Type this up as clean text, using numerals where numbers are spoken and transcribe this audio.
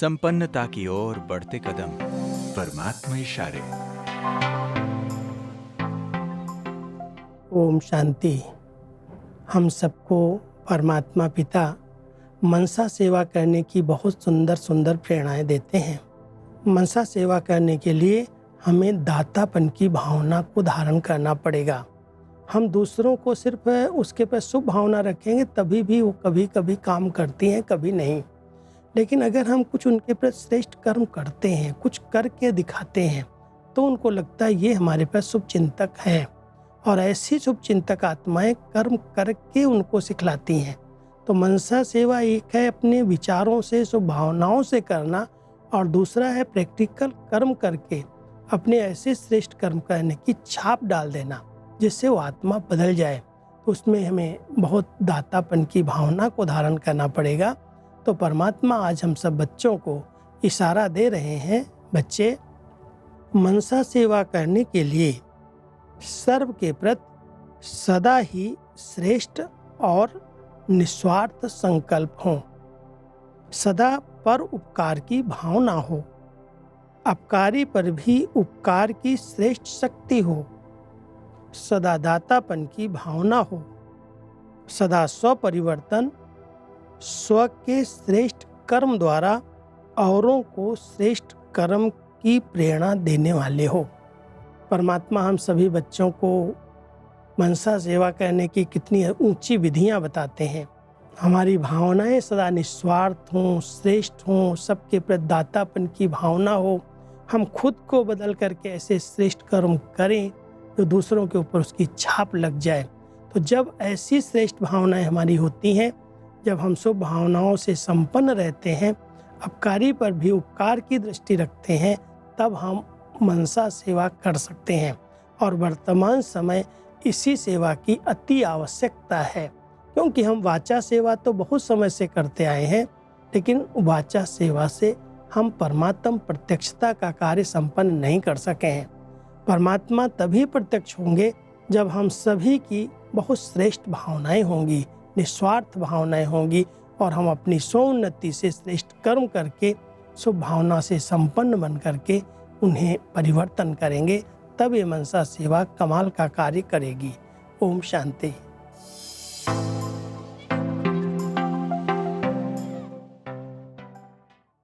संपन्नता की ओर बढ़ते कदम। परमात्मा इशारे। ओम शांति। हम सबको परमात्मा पिता मनसा सेवा करने की बहुत सुंदर सुंदर प्रेरणाएं देते हैं। मनसा सेवा करने के लिए हमें दातापन की भावना को धारण करना पड़ेगा। हम दूसरों को सिर्फ उसके पर शुभ भावना रखेंगे तभी भी वो कभी कभी काम करती हैं, कभी नहीं। लेकिन अगर हम कुछ उनके प्रति श्रेष्ठ कर्म करते हैं, कुछ करके दिखाते हैं, तो उनको लगता है ये हमारे पास शुभ चिंतक है, और ऐसी शुभ चिंतक आत्माएं कर्म करके उनको सिखलाती हैं। तो मनसा सेवा एक है अपने विचारों से, शुभ भावनाओं से करना, और दूसरा है प्रैक्टिकल कर्म करके अपने ऐसे श्रेष्ठ कर्म करने की छाप डाल देना जिससे वो आत्मा बदल जाए। तो उसमें हमें बहुत दातापन की भावना को धारण करना पड़ेगा। तो परमात्मा आज हम सब बच्चों को इशारा दे रहे हैं, बच्चे मनसा सेवा करने के लिए सर्व के प्रति सदा ही श्रेष्ठ और निस्वार्थ संकल्प हो, सदा पर उपकार की भावना हो, अपकारी पर भी उपकार की श्रेष्ठ शक्ति हो, सदा दातापन की भावना हो, सदा स्वपरिवर्तन, स्व के श्रेष्ठ कर्म द्वारा औरों को श्रेष्ठ कर्म की प्रेरणा देने वाले हो। परमात्मा हम सभी बच्चों को मनसा सेवा करने की कितनी ऊंची विधियां बताते हैं। हमारी भावनाएं सदा निस्वार्थ हों, श्रेष्ठ हों, सबके प्रति दातापन की भावना हो। हम खुद को बदल करके ऐसे श्रेष्ठ कर्म करें जो दूसरों के ऊपर उसकी छाप लग जाए। तो जब ऐसी श्रेष्ठ भावनाएं हमारी होती हैं, जब हम शुभ भावनाओं से संपन्न रहते हैं, अपकारी पर भी उपकार की दृष्टि रखते हैं, तब हम मनसा सेवा कर सकते हैं। और वर्तमान समय इसी सेवा की अति आवश्यकता है, क्योंकि हम वाचा सेवा तो बहुत समय से करते आए हैं, लेकिन वाचा सेवा से हम परमात्म प्रत्यक्षता का कार्य संपन्न नहीं कर सके हैं। परमात्मा तभी प्रत्यक्ष होंगे जब हम सभी की बहुत श्रेष्ठ भावनाएं होंगी, निस्वार्थ भावनाएं होंगी, और हम अपनी स्वोन्नति से श्रेष्ठ कर्म करके शुभ भावना से संपन्न बन करके उन्हें परिवर्तन करेंगे। तब ये मनसा सेवा कमाल का कार्य करेगी। ओम शांति।